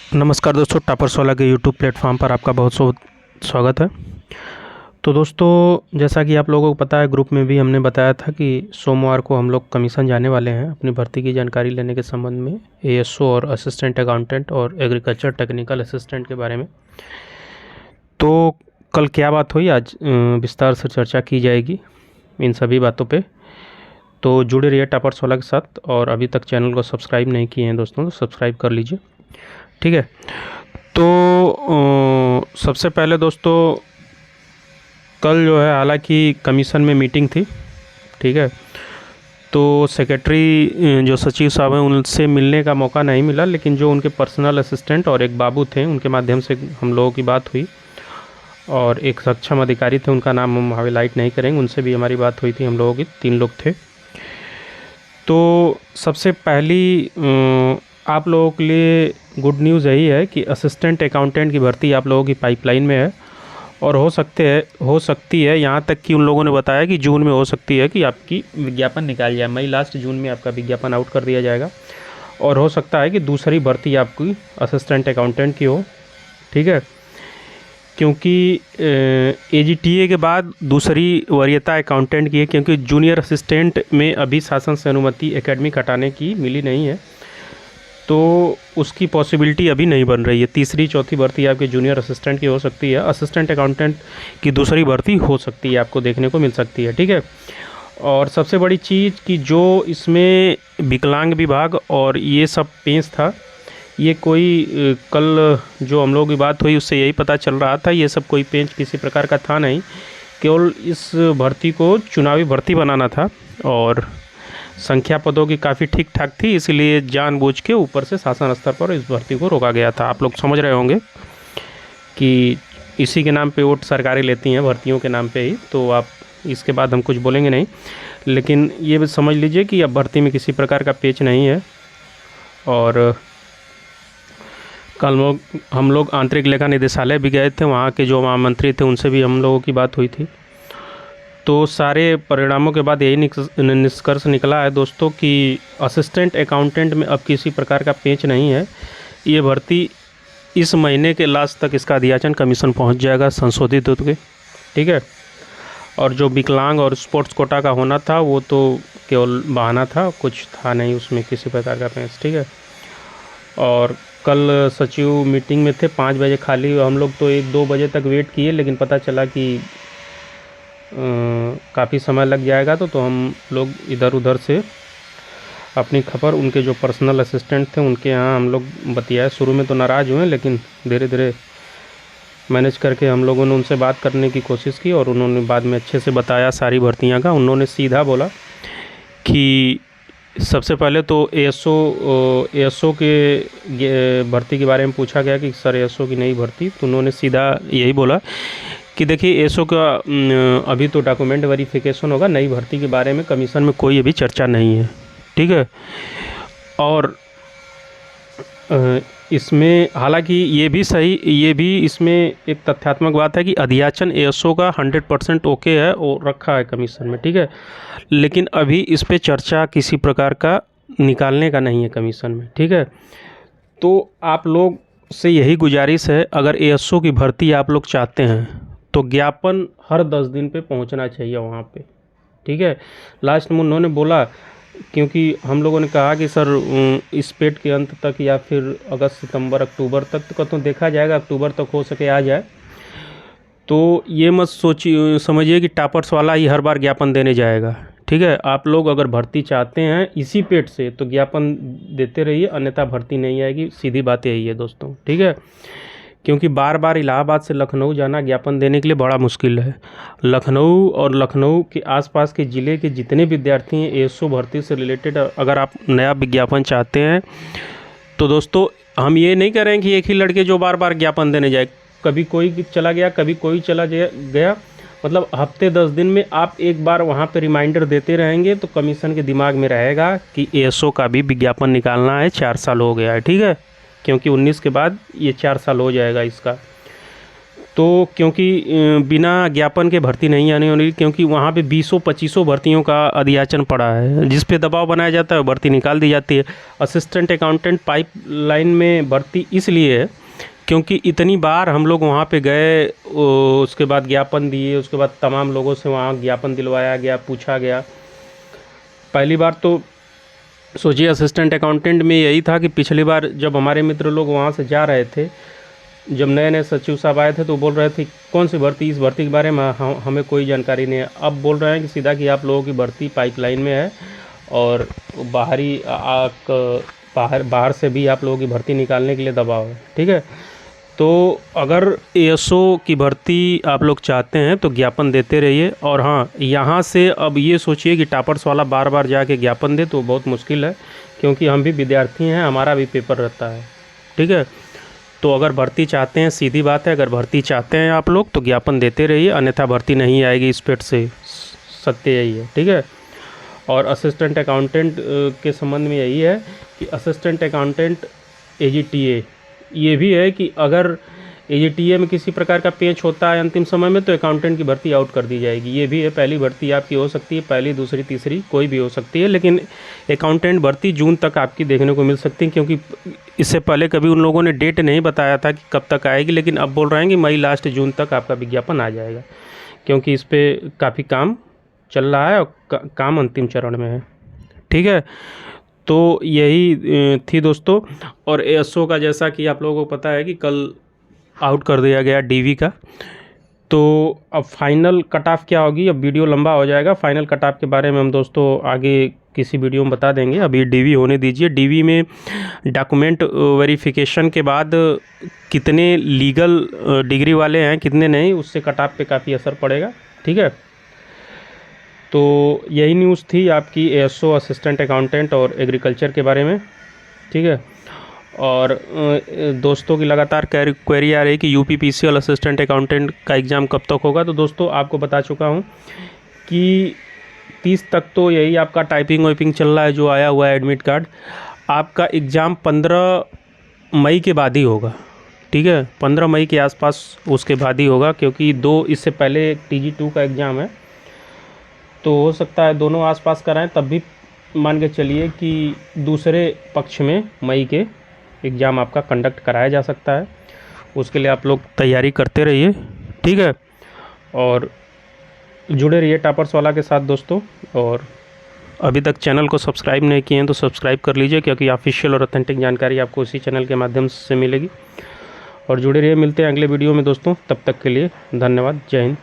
नमस्कार दोस्तों, टॉपर्स वाला के यूट्यूब प्लेटफॉर्म पर आपका बहुत बहुत स्वागत है। तो दोस्तों, जैसा कि आप लोगों को पता है, ग्रुप में भी हमने बताया था कि सोमवार को हम लोग कमीशन जाने वाले हैं अपनी भर्ती की जानकारी लेने के संबंध में, एएसओ और असिस्टेंट अकाउंटेंट और एग्रीकल्चर टेक्निकल असिस्टेंट के बारे में। तो कल क्या बात हुई, आज विस्तार से चर्चा की जाएगी इन सभी बातों पे। तो जुड़े रहिए टॉपर्स वाला के साथ, और अभी तक चैनल को सब्सक्राइब नहीं किए हैं दोस्तों तो सब्सक्राइब कर लीजिए, ठीक है। तो सबसे पहले दोस्तों, कल जो है हालांकि कमीशन में मीटिंग थी, ठीक है। तो सेक्रेटरी जो सचिव साहब हैं उनसे मिलने का मौका नहीं मिला, लेकिन जो उनके पर्सनल असिस्टेंट और एक बाबू थे उनके माध्यम से हम लोगों की बात हुई, और एक सक्षम अधिकारी थे, उनका नाम हम हाईलाइट नहीं करेंगे, उनसे भी हमारी बात हुई थी। हम लोगों की 3 लोग थे। तो सबसे पहली आप लोगों के लिए गुड न्यूज़ यही है कि असिस्टेंट अकाउंटेंट की भर्ती आप लोगों की पाइपलाइन में है, और हो सकती है यहाँ तक कि उन लोगों ने बताया कि जून में हो सकती है कि आपकी विज्ञापन निकाल जाए, मई लास्ट जून में आपका विज्ञापन आउट कर दिया जाएगा, और हो सकता है कि दूसरी भर्ती आपकी असिस्टेंट अकाउंटेंट की हो, ठीक है। क्योंकि एजीटीए के बाद दूसरी वरीयता अकाउंटेंट की है, क्योंकि जूनियर असिस्टेंट में अभी शासन से अनुमति एकेडमी हटाने की मिली नहीं है, तो उसकी पॉसिबिलिटी अभी नहीं बन रही है। तीसरी चौथी भर्ती आपके जूनियर असिस्टेंट की हो सकती है, असिस्टेंट अकाउंटेंट की दूसरी भर्ती हो सकती है, आपको देखने को मिल सकती है, ठीक है। और सबसे बड़ी चीज़ कि जो इसमें विकलांग विभाग और ये सब पेंच था, ये कोई कल जो हम लोगों की बात हुई उससे यही पता चल रहा था, ये सब कोई पेंच किसी प्रकार का था नहीं, केवल इस भर्ती को चुनावी भर्ती बनाना था, और संख्या पदों की काफ़ी ठीक ठाक थी, इसलिए जानबूझ के ऊपर से शासन स्तर पर इस भर्ती को रोका गया था। आप लोग समझ रहे होंगे कि इसी के नाम पे वोट सरकारें लेती हैं, भर्तियों के नाम पे ही, तो आप इसके बाद हम कुछ बोलेंगे नहीं, लेकिन ये भी समझ लीजिए कि अब भर्ती में किसी प्रकार का पेच नहीं है। और कल हम लोग आंतरिक लेखा निदेशालय भी गए थे, वहाँ के जो महामंत्री थे उनसे भी हम लोगों की बात हुई थी। तो सारे परिणामों के बाद यही निष्कर्ष निकला है दोस्तों कि असिस्टेंट अकाउंटेंट में अब किसी प्रकार का पेंच नहीं है। ये भर्ती इस महीने के लास्ट तक इसका अध्याचन कमीशन पहुंच जाएगा संशोधित होकर, ठीक है। और जो विकलांग और स्पोर्ट्स कोटा का होना था वो तो केवल बहाना था, कुछ था नहीं उसमें किसी प्रकार का पेंच, ठीक है। और कल सचिव मीटिंग में थे, 5 बजे खाली, हम लोग तो 1-2 बजे तक वेट किए, लेकिन पता चला कि काफ़ी समय लग जाएगा, तो हम लोग इधर उधर से अपनी खबर उनके जो पर्सनल असिस्टेंट थे उनके यहाँ हम लोग बतियाए। शुरू में तो नाराज़ हुए, लेकिन धीरे धीरे मैनेज करके हम लोगों ने उनसे बात करने की कोशिश की, और उन्होंने बाद में अच्छे से बताया सारी भर्तियाँ का। उन्होंने सीधा बोला कि सबसे पहले तो एएसओ के भर्ती के बारे में पूछा गया कि सर एएसओ की नई भर्ती, तो उन्होंने सीधा यही बोला कि देखिए एएसओ का अभी तो डॉक्यूमेंट वेरिफिकेशन होगा, नई भर्ती के बारे में कमीशन में कोई अभी चर्चा नहीं है, ठीक है। और इसमें हालांकि ये भी इसमें एक तथ्यात्मक बात है कि अध्याचन एएसओ का 100% ओके है और रखा है कमीशन में, ठीक है। लेकिन अभी इस पे चर्चा किसी प्रकार का निकालने का नहीं है कमीशन में, ठीक है। तो आप लोग से यही गुजारिश है, अगर एएसओ की भर्ती आप लोग चाहते हैं तो ज्ञापन हर 10 दिन पे पहुंचना चाहिए वहाँ पे, ठीक है। लास्ट में उन्होंने बोला, क्योंकि हम लोगों ने कहा कि सर इस पेट के अंत तक या फिर अगस्त सितंबर अक्टूबर तक तो देखा जाएगा, अक्टूबर तक हो सके आ जाए, तो ये मत समझिए कि टॉपर्स वाला ही हर बार ज्ञापन देने जाएगा, ठीक है। आप लोग अगर भर्ती चाहते हैं इसी पेट से तो ज्ञापन देते रहिए, अन्यथा भर्ती नहीं आएगी, सीधी बात यही है दोस्तों, ठीक है। क्योंकि बार बार इलाहाबाद से लखनऊ जाना ज्ञापन देने के लिए बड़ा मुश्किल है। लखनऊ और लखनऊ के आसपास के ज़िले के जितने विद्यार्थी हैं एएसओ भर्ती से रिलेटेड, अगर आप नया विज्ञापन चाहते हैं तो दोस्तों हम ये नहीं कह रहे हैं कि एक ही लड़के जो बार बार ज्ञापन देने जाए, कभी कोई चला गया कभी कोई चला गया, मतलब हफ्ते 10 दिन में आप एक बार वहाँ पे रिमाइंडर देते रहेंगे तो कमीशन के दिमाग में रहेगा कि एएसओ का भी विज्ञापन निकालना है, 4 साल हो गया है, ठीक है। क्योंकि 19 के बाद ये 4 साल हो जाएगा इसका। तो क्योंकि बिना ज्ञापन के भर्ती नहीं आने वाली, क्योंकि वहाँ पे 20-25 भर्तियों का अधियाचन पड़ा है, जिस पे दबाव बनाया जाता है, भर्ती निकाल दी जाती है। असिस्टेंट अकाउंटेंट पाइपलाइन में भर्ती इसलिए है क्योंकि इतनी बार हम लोग वहाँ पे गए, उसके बाद ज्ञापन दिए, उसके बाद तमाम लोगों से वहाँ ज्ञापन दिलवाया गया, पूछा गया। पहली बार तो सोचिए असिस्टेंट अकाउंटेंट में यही था कि पिछली बार जब हमारे मित्र लोग वहाँ से जा रहे थे, जब नए नए सचिव साहब आए थे तो बोल रहे थे कौन सी भर्ती, इस भर्ती के बारे में हमें कोई जानकारी नहीं है। अब बोल रहे हैं कि सीधा कि आप लोगों की भर्ती पाइपलाइन में है और बाहर से भी आप लोगों की भर्ती निकालने के लिए दबाव है। ठीक है, तो अगर एएसओ की भर्ती आप लोग चाहते हैं तो ज्ञापन देते रहिए। और हाँ, यहाँ से अब ये सोचिए कि टॉपर्स वाला बार बार जाके ज्ञापन दे तो बहुत मुश्किल है, क्योंकि हम भी विद्यार्थी हैं, हमारा भी पेपर रहता है। ठीक है, तो अगर भर्ती चाहते हैं, सीधी बात है, अगर भर्ती चाहते हैं आप लोग तो ज्ञापन देते रहिए, अन्यथा भर्ती नहीं आएगी, इस पेट से सत्य यही है। ठीक है, और असिस्टेंट अकाउंटेंट के संबंध में यही है कि असिस्टेंट अकाउंटेंट एजीटीए ये भी है कि अगर एजीटीए में किसी प्रकार का पेच होता है अंतिम समय में तो अकाउंटेंट की भर्ती आउट कर दी जाएगी। ये भी है, पहली भर्ती आपकी हो सकती है, पहली, दूसरी, तीसरी कोई भी हो सकती है, लेकिन अकाउंटेंट भर्ती जून तक आपकी देखने को मिल सकती है, क्योंकि इससे पहले कभी उन लोगों ने डेट नहीं बताया था कि कब तक आएगी, लेकिन अब बोल रहे हैं कि मई लास्ट जून तक आपका विज्ञापन आ जाएगा, क्योंकि इस पर काफ़ी काम चल रहा है और काम अंतिम चरण में है। ठीक है, तो यही थी दोस्तों। और एएसओ का जैसा कि आप लोगों को पता है कि कल आउट कर दिया गया डीवी का, तो अब फाइनल कट ऑफ क्या होगी, अब वीडियो लंबा हो जाएगा। फाइनल कट ऑफ के बारे में हम दोस्तों आगे किसी वीडियो में बता देंगे, अभी डीवी होने दीजिए। डीवी में डॉक्यूमेंट वेरिफिकेशन के बाद कितने लीगल डिग्री वाले हैं, कितने नहीं, उससे कट ऑफ पे काफ़ी असर पड़ेगा। ठीक है, तो यही न्यूज़ थी आपकी एएसओ, असिस्टेंट अकाउंटेंट और एग्रीकल्चर के बारे में। ठीक है, और दोस्तों की लगातार क्वेरी आ रही है कि यूपीपीसीएल असिस्टेंट अकाउंटेंट का एग्ज़ाम कब तक होगा। तो दोस्तों आपको बता चुका हूँ कि 30 तक तो यही आपका टाइपिंग वाइपिंग चल रहा है, जो आया हुआ है एडमिट कार्ड। आपका एग्ज़ाम 15 मई के बाद ही होगा। ठीक है, 15 मई के आसपास उसके बाद ही होगा, क्योंकि इससे पहले TG2 का एग्ज़ाम है, तो हो सकता है दोनों आसपास कराएं, तब भी मान के चलिए कि दूसरे पक्ष में मई के एग्ज़ाम आपका कंडक्ट कराया जा सकता है। उसके लिए आप लोग तैयारी करते रहिए। ठीक है, और जुड़े रहिए टॉपर्स वाला के साथ दोस्तों। और अभी तक चैनल को सब्सक्राइब नहीं किए हैं तो सब्सक्राइब कर लीजिए, क्योंकि ऑफिशियल और ऑथेंटिक जानकारी आपको इसी चैनल के माध्यम से मिलेगी। और जुड़े रहिए, मिलते हैं अगले वीडियो में दोस्तों, तब तक के लिए धन्यवाद। जय हिंद।